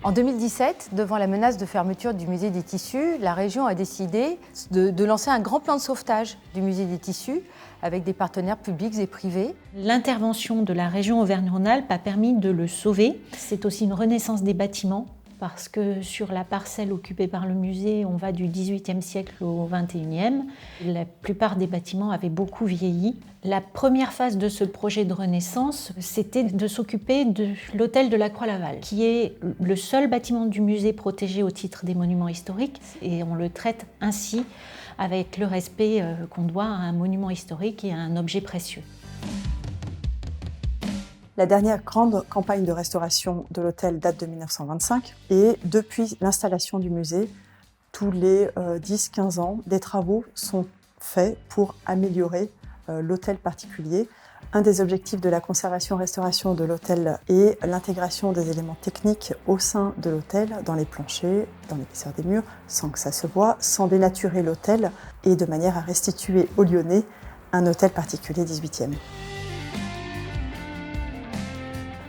En 2017, devant la menace de fermeture du musée des Tissus, la région a décidé de lancer un grand plan de sauvetage du musée des Tissus avec des partenaires publics et privés. L'intervention de la région Auvergne-Rhône-Alpes a permis de le sauver. C'est aussi une renaissance des bâtiments parce que sur la parcelle occupée par le musée, on va du XVIIIe siècle au XXIe. La plupart des bâtiments avaient beaucoup vieilli. La première phase de ce projet de renaissance, c'était de s'occuper de l'hôtel de la Croix-Laval, qui est le seul bâtiment du musée protégé au titre des monuments historiques. Et on le traite ainsi, avec le respect qu'on doit à un monument historique et à un objet précieux. La dernière grande campagne de restauration de l'hôtel date de 1925 et depuis l'installation du musée, tous les 10-15 ans, des travaux sont faits pour améliorer l'hôtel particulier. Un des objectifs de la conservation-restauration de l'hôtel est l'intégration des éléments techniques au sein de l'hôtel, dans les planchers, dans l'épaisseur des murs, sans que ça se voie, sans dénaturer l'hôtel et de manière à restituer aux Lyonnais un hôtel particulier 18e.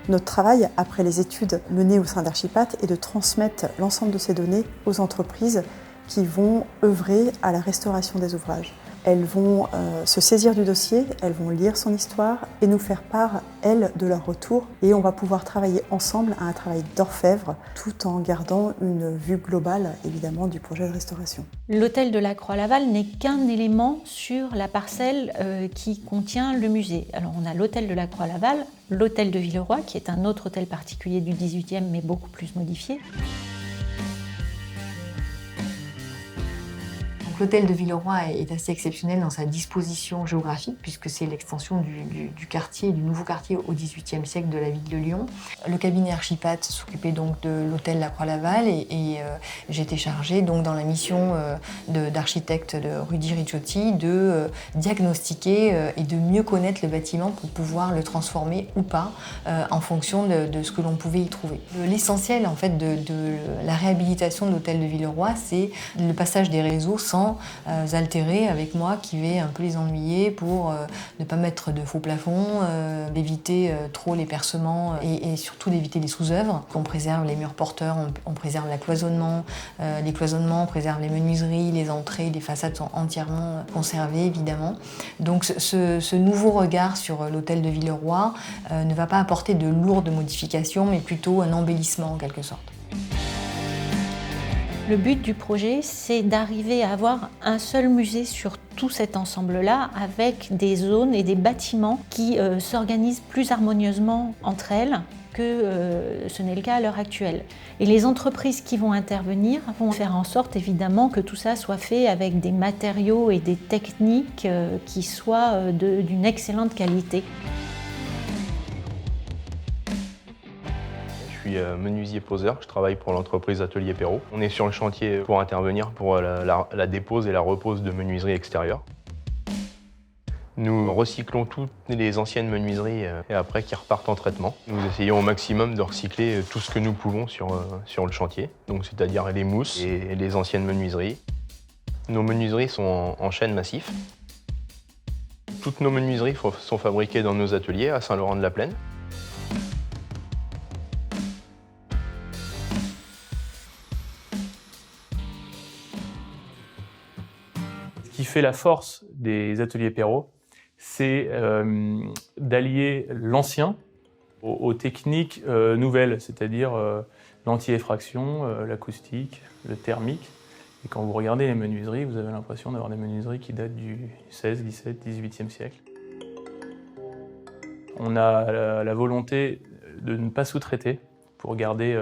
Notre travail, après les études menées au sein d'Archipat, est de transmettre l'ensemble de ces données aux entreprises qui vont œuvrer à la restauration des ouvrages. Elles vont se saisir du dossier, elles vont lire son histoire et nous faire part, elles, de leur retour. Et on va pouvoir travailler ensemble à un travail d'orfèvre, tout en gardant une vue globale, évidemment, du projet de restauration. L'hôtel de la Croix-Laval n'est qu'un élément sur la parcelle qui contient le musée. Alors on a l'hôtel de la Croix-Laval, l'hôtel de Villeroy, qui est un autre hôtel particulier du XVIIIe, mais beaucoup plus modifié. L'hôtel de Villeroy est assez exceptionnel dans sa disposition géographique puisque c'est l'extension du quartier, du nouveau quartier au XVIIIe siècle de la ville de Lyon. Le cabinet Archipat s'occupait donc de l'hôtel La Croix-Laval et j'étais chargée donc dans la mission d'architecte de Rudy Ricciotti de diagnostiquer et de mieux connaître le bâtiment pour pouvoir le transformer ou pas en fonction de ce que l'on pouvait y trouver. L'essentiel en fait de la réhabilitation de l'hôtel de Villeroy, c'est le passage des réseaux sans altérer avec moi qui vais un peu les ennuyer pour ne pas mettre de faux plafonds, d'éviter trop les percements et surtout d'éviter les sous-œuvres. On préserve les murs porteurs, on préserve les cloisonnements, on préserve les menuiseries, les entrées, les façades sont entièrement conservées évidemment. Donc ce nouveau regard sur l'hôtel de Villeroy ne va pas apporter de lourdes modifications mais plutôt un embellissement en quelque sorte. Le but du projet, c'est d'arriver à avoir un seul musée sur tout cet ensemble-là, avec des zones et des bâtiments qui s'organisent plus harmonieusement entre elles que ce n'est le cas à l'heure actuelle. Et les entreprises qui vont intervenir vont faire en sorte évidemment que tout ça soit fait avec des matériaux et des techniques qui soient d'une excellente qualité. Je suis menuisier poseur, je travaille pour l'entreprise Atelier Perrault. On est sur le chantier pour intervenir pour la dépose et la repose de menuiseries extérieures. Nous recyclons toutes les anciennes menuiseries et après qui repartent en traitement. Nous essayons au maximum de recycler tout ce que nous pouvons sur le chantier, donc c'est-à-dire les mousses et les anciennes menuiseries. Nos menuiseries sont en chêne massif. Toutes nos menuiseries sont fabriquées dans nos ateliers à Saint-Laurent-de-la-Plaine. Ce qui fait la force des ateliers Perrault, c'est d'allier l'ancien aux techniques nouvelles, c'est-à-dire l'anti-effraction, l'acoustique, le thermique. Et quand vous regardez les menuiseries, vous avez l'impression d'avoir des menuiseries qui datent du XVI, XVII, XVIIIe siècle. On a la volonté de ne pas sous-traiter pour garder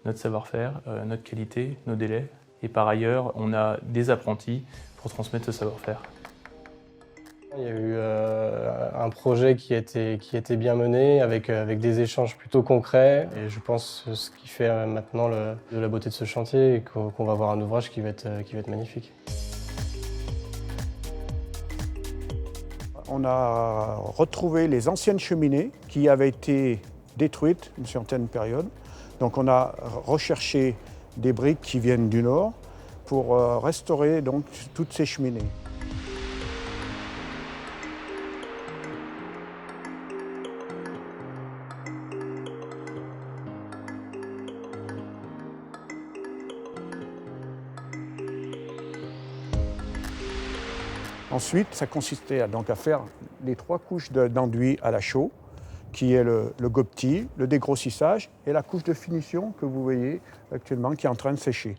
notre savoir-faire, notre qualité, nos délais. Et par ailleurs, on a des apprentis pour transmettre ce savoir-faire. Il y a eu un projet qui était bien mené, avec des échanges plutôt concrets. Et je pense que ce qui fait maintenant de la beauté de ce chantier, et qu'on va avoir un ouvrage qui va être magnifique. On a retrouvé les anciennes cheminées qui avaient été détruites à une certaine période. Donc on a recherché des briques qui viennent du nord pour restaurer donc toutes ces cheminées. Ensuite, ça consistait à faire les 3 couches d'enduit à la chaux, qui est le gobti, le dégrossissage et la couche de finition que vous voyez actuellement qui est en train de sécher.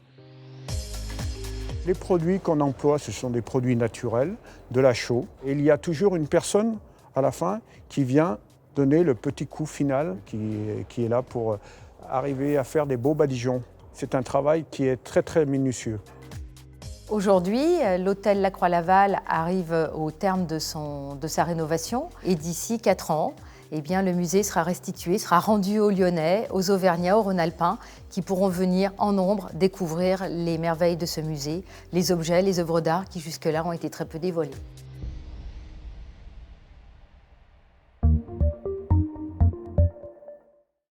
Les produits qu'on emploie, ce sont des produits naturels, de la chaux. Et il y a toujours une personne à la fin qui vient donner le petit coup final qui est là pour arriver à faire des beaux badigeons. C'est un travail qui est très très minutieux. Aujourd'hui, l'hôtel La Croix-Laval arrive au terme de sa rénovation et d'ici 4 ans, eh bien, le musée sera restitué, sera rendu aux Lyonnais, aux Auvergnats, aux Rhône-Alpins qui pourront venir en nombre découvrir les merveilles de ce musée, les objets, les œuvres d'art qui jusque-là ont été très peu dévoilées.